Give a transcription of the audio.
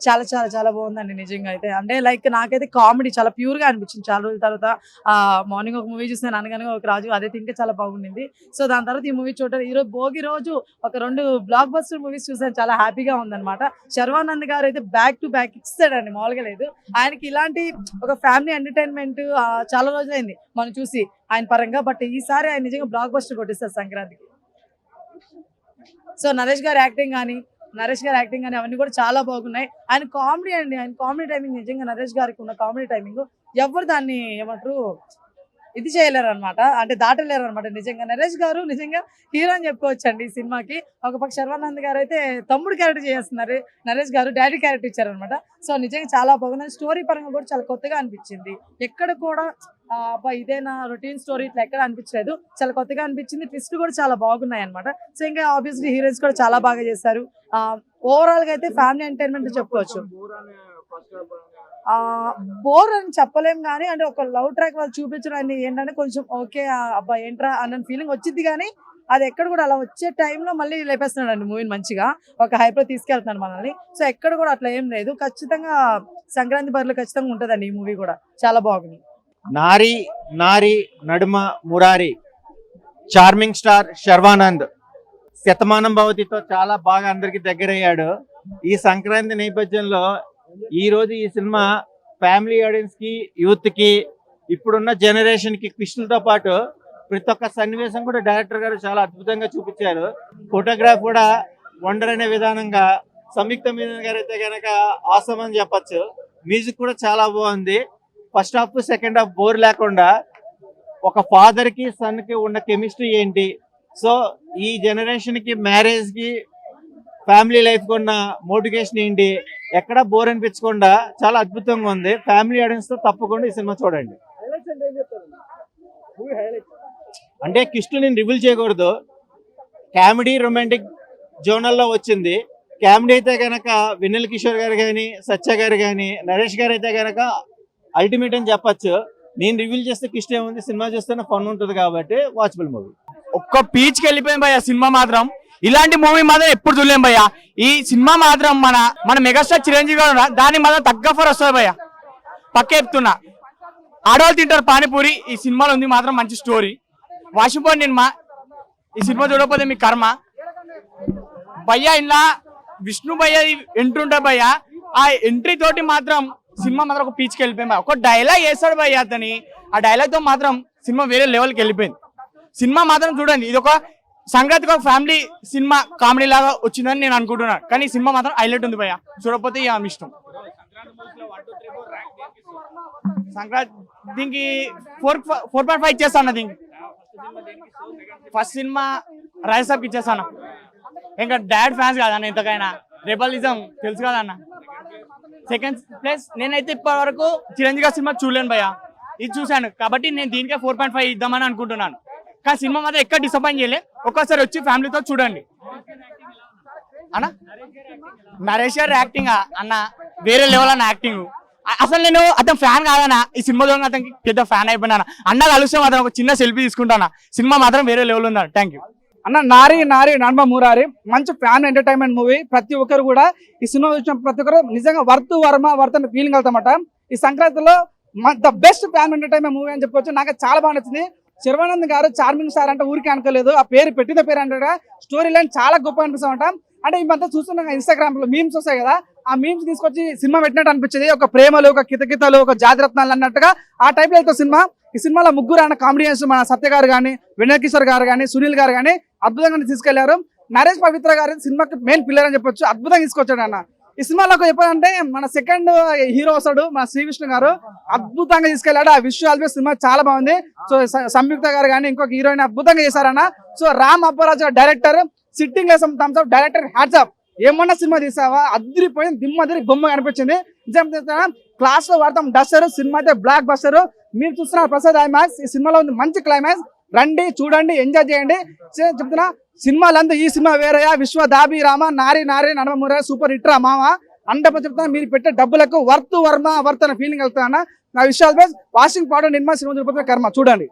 చాలా చాలా చాలా బాగుందండి నిజంగా అయితే. అంటే లైక్ నాకైతే కామెడీ చాలా ప్యూర్ గా అనిపించింది. చాలా రోజుల తర్వాత మార్నింగ్ ఒక మూవీ చూసాను, అనగనగా ఒక రాజు, అదైతే ఇంకా చాలా బాగుండింది. సో దాని తర్వాత ఈ మూవీ చూడటం, ఈరోజు భోగి రోజు ఒక 2 బ్లాక్ బస్టర్ మూవీస్ చూసాను, చాలా హ్యాపీగా ఉందన్నమాట. శర్వానంద్ గారు అయితే బ్యాక్ టు బ్యాక్ ఇస్తాడండి, మామూలుగా లేదు. ఆయనకి ఇలాంటి ఒక ఫ్యామిలీ ఎంటర్టైన్మెంట్ చాలా రోజులైంది మనం చూసి ఆయన పరంగా. బట్ ఈసారి ఆయన నిజంగా బ్లాక్ బస్టర్ కొట్టిస్తారు సంక్రాంతికి. సో నరేష్ గారి యాక్టింగ్ కానీ అవన్నీ కూడా చాలా బాగున్నాయి. ఆయన కామెడీ అండి, ఆయన కామెడీ టైమింగ్ నిజంగా నరేష్ గారికి ఉన్న కామెడీ టైమింగ్ ఎవరు దాన్ని ఏమంటారు ఇది చేయలేరు అనమాట, అంటే దాటలేరు అనమాట. నిజంగా నరేష్ గారు నిజంగా హీరో అని చెప్పుకోవచ్చు అండి ఈ సినిమాకి. ఒక పక్క శర్వానంద్ గారు అయితే తమ్ముడు క్యారెక్టర్ చేస్తున్నారు, నరేష్ గారు డాడీ క్యారెక్టర్ ఇచ్చారనమాట. సో నిజంగా చాలా బాగుంది. స్టోరీ పరంగా కూడా చాలా కొత్తగా అనిపించింది. ఎక్కడ కూడా ఇదేనా రొటీన్ స్టోరీ ఇట్లా ఎక్కడ అనిపించలేదు, చాలా కొత్తగా అనిపించింది. ట్విస్ట్ కూడా చాలా బాగున్నాయి అనమాట. సో ఇంకా ఆబ్వియస్లీ హీరోయిన్స్ కూడా చాలా బాగా చేశారు. ఓవరాల్ గా అయితే ఫ్యామిలీ ఎంటర్టైన్మెంట్ చెప్పుకోవచ్చు. బోర్ అని చెప్పలేం కానీ, అంటే ఒక లవ్ ట్రాక్ వాళ్ళు చూపించడం ఏంటంటే కొంచెం ఓకే అబ్బా ఏంట్రా అన్న ఫీలింగ్ వచ్చింది. కానీ అది ఎక్కడ కూడా అలా వచ్చే టైంలో మళ్ళీ లేపేస్తున్నాడు అండి మూవీని, మంచిగా ఒక హైప్ లో తీసుకెళ్తున్నాడు మనల్ని. సో ఎక్కడ కూడా అట్లా ఏం లేదు. ఖచ్చితంగా సంక్రాంతి బరిలో ఖచ్చితంగా ఉంటుందండి ఈ మూవీ కూడా, చాలా బాగుంది. నారి నారి నడుమ మురారి, చార్మింగ్ స్టార్ శర్వానంద్ శతమానం భవతితో చాలా బాగా అందరికి దగ్గరయ్యాడు. ఈ సంక్రాంతి నేపథ్యంలో ఈ రోజు ఈ సినిమా ఫ్యామిలీ ఆడియన్స్ కి, యూత్ కి, ఇప్పుడున్న జనరేషన్ కి క్విస్టులతో పాటు ప్రతి ఒక్క సన్నివేశం కూడా డైరెక్టర్ గారు చాలా అద్భుతంగా చూపించారు. ఫోటోగ్రాఫ్ కూడా వండర్ అనే విధానంగా సంయుక్త మీనన్ గారు అయితే కనుక ఆసమ్ అని చెప్పచ్చు. మ్యూజిక్ కూడా చాలా బాగుంది. First half second half bore లేకుండా ఒక ఫాదర్ కి సన్ కి ఉన్న కెమిస్ట్రీ ఏంటి, సో ఈ జనరేషన్ కి మ్యారేజ్ కి ఫ్యామిలీ లైఫ్ కి ఉన్న మోటివేషన్ ఏంటి, ఎక్కడ బోర్ అనిపించకుండా చాలా అద్భుతంగా ఉంది. ఫ్యామిలీ ఆడియన్స్ తో తప్పకుండా ఈ సినిమా చూడండి. అంటే కిష్టు నేను రివీల్ చేయకూడదు, కామెడీ రొమాంటిక్ జోనల్లో వచ్చింది. కామెడీ అయితే కనుక వెన్నెల కిషోర్ గారు కానీ, సత్య గారు కానీ, నరేష్ గారు అయితే కనుక అల్టిమేట్ అని చెప్పచ్చు. నేను రివీల్ చేస్తే కిష్ట ఏముంది, సినిమా చూస్తేనే ఫన్ ఉంటుంది కాబట్టి వాచబుల్ మూవీ. ఒక్క పీచ్కి వెళ్ళిపోయింది భయ్య సినిమా మాత్రం. ఇలాంటి మూవీ మాత్రం ఎప్పుడు చూడలేం భయ్య. ఈ సినిమా మాత్రం మన మెగాస్టార్ చిరంజీవి గారు దాన్ని మాత్రం తగ్గ ఫర్ వస్తుంది భయ్య, పక్క చెప్తున్నా. ఆడవాళ్ళు తింటారు పానీపూరి, ఈ సినిమాలో ఉంది మాత్రం మంచి స్టోరీ. వాషింగ్టన్ నిన్మా ఈ సినిమా చూడకపోతే మీ కర్మ భయ్య. ఇలా విష్ణు భయ్య ఎంట్రీ ఉంటుంది భయ్య, ఆ ఎంట్రీ తోటి మాత్రం సినిమా మాత్రం ఒక పీచ్కి వెళ్ళిపోయింది. ఒక డైలాగ్ వేస్తాడు భయ్య అతని, ఆ డైలాగ్ తో మాత్రం సినిమా వేరే లెవెల్కి వెళ్ళిపోయింది. సినిమా మాత్రం చూడండి, ఇది ఒక సంక్రాంతికి ఒక ఫ్యామిలీ సినిమా కామెడీ లాగా వచ్చిందని నేను అనుకుంటున్నాను. కానీ ఈ సినిమా మాత్రం హైలైట్ ఉంది భయ్య, చూడకపోతే ఇక మీ ఇష్టం. సంక్రాంతి దీనికి 4.5 ఇచ్చేస్తాను. దీనికి ఫస్ట్ సినిమా రాజసాబ్కి ఇచ్చేస్తాను. ఇంకా డాడ్ ఫ్యాన్స్ కాదన్న ఇంతకైనా, రెబలిజం తెలుసు కదన్న. సెకండ్ ప్లేస్ నేనైతే ఇప్పటి వరకు చిరంజీవి గారి సినిమా చూడలేను భయ్య, ఇది చూశాను కాబట్టి నేను దీనికే 4.5 ఇద్దామని అనుకుంటున్నాను. కానీ సినిమా మాత్రం ఎక్కడ డిసప్పాయింట్ చేయలే. ఒక్కసారి వచ్చి ఫ్యామిలీతో చూడండి అన్న. నరేష్ గారి యాక్టింగ్ అన్న వేరే లెవెల్ అన్న యాక్టింగ్. అసలు నేను అతను ఫ్యాన్ కాదన్నా, ఈ సినిమా ద్వారా అతనికి పెద్ద ఫ్యాన్ అయిపోయినా. అన్న కలిస్తే మాత్రం ఒక చిన్న సెల్ఫీ తీసుకుంటానా. సినిమా మాత్రం వేరే లెవెల్ ఉందా. థ్యాంక్ యూ అన్న. నారి నారి నడుమ మురారి మంచి ఫ్యాన్ ఎంటర్టైన్మెంట్ మూవీ. ప్రతి ఒక్కరు కూడా ఈ సినిమా చూసిన ప్రతి ఒక్కరు నిజంగా వర్త్ అనే ఫీలింగ్ వెళ్తామట. ఈ సంక్రాంతిలో the best fan entertainment movie అని చెప్పుకోవచ్చు. నాకు చాలా బాగా నచ్చింది. శర్వానంద్ గారు చార్మింగ్ స్టార్ అంటే ఊరికి అనుకోలేదు, ఆ పేరు పెట్టిన పేరు అంటే స్టోరీ లైన్ చాలా గొప్ప అనిపిస్తామంట. అంటే ఈ మధ్య చూస్తున్నా ఇన్స్టాగ్రామ్ లో మీమ్స్ వస్తాయి కదా, ఆ మీమ్స్ తీసుకొచ్చి సినిమా పెట్టినట్టు అనిపించింది. ఒక ప్రేమలు, ఒక కితకితలు, ఒక జాతిరత్నాలు అన్నట్టుగా ఆ టైప్ లో అయితే సినిమా. ఈ సినిమాలో ముగ్గురు ఆయన కామెడియన్స్, మన సత్య గారు కానీ, వెన్నెల కిషోర్ గారు కానీ, సునీల్ గారు కానీ అద్భుతంగా తీసుకెళ్లారు. నరేష్ పవిత్ర గారు సినిమాకి మెయిన్ పిల్లర్ అని చెప్పొచ్చు, అద్భుతంగా తీసుకొచ్చాడు అన్న. ఈ సినిమాలో చెప్పాలంటే మన సెకండ్ హీరో వస్తాడు, మన శ్రీ విష్ణు గారు అద్భుతంగా తీసుకెళ్లాడు. ఆ విజువల్ సినిమా చాలా బాగుంది. సో సంయుక్త గారు కానీ ఇంకొక హీరోయిన్ అద్భుతంగా చేశారన్న. So Ram Apparaju director sitting లేసం thumbs up, director hats off. ఏమన్నా సినిమా తీసావా, అదిరిపోయింది, దిమ్మదిరి బొమ్మ అనిపించింది. నిజం క్లాస్ లో వాడతాం డస్టర్. సినిమా అయితే బ్లాక్ బస్టర్. మీరు చూస్తున్నారు ప్రసాద్ ఐమాక్స్. ఈ సినిమాలో ఉంది మంచి క్లైమాక్స్. రండి చూడండి, ఎంజాయ్ చేయండి. చెప్తున్నా సినిమాలంతా ఈ సినిమా వేరయా, విశ్వ దాబి రామ, నారి నారి నడమ ముర సూపర్ హిట్ రా మామ. అంటే చెప్తున్నా మీరు పెట్టే డబ్బులకు వర్త్ అనే ఫీలింగ్ వెళ్తా అన్న. నా విషయాలు వాషింగ్ పౌడర్ నిర్మా సినిమా చూడకపోతే కర్మ చూడండి.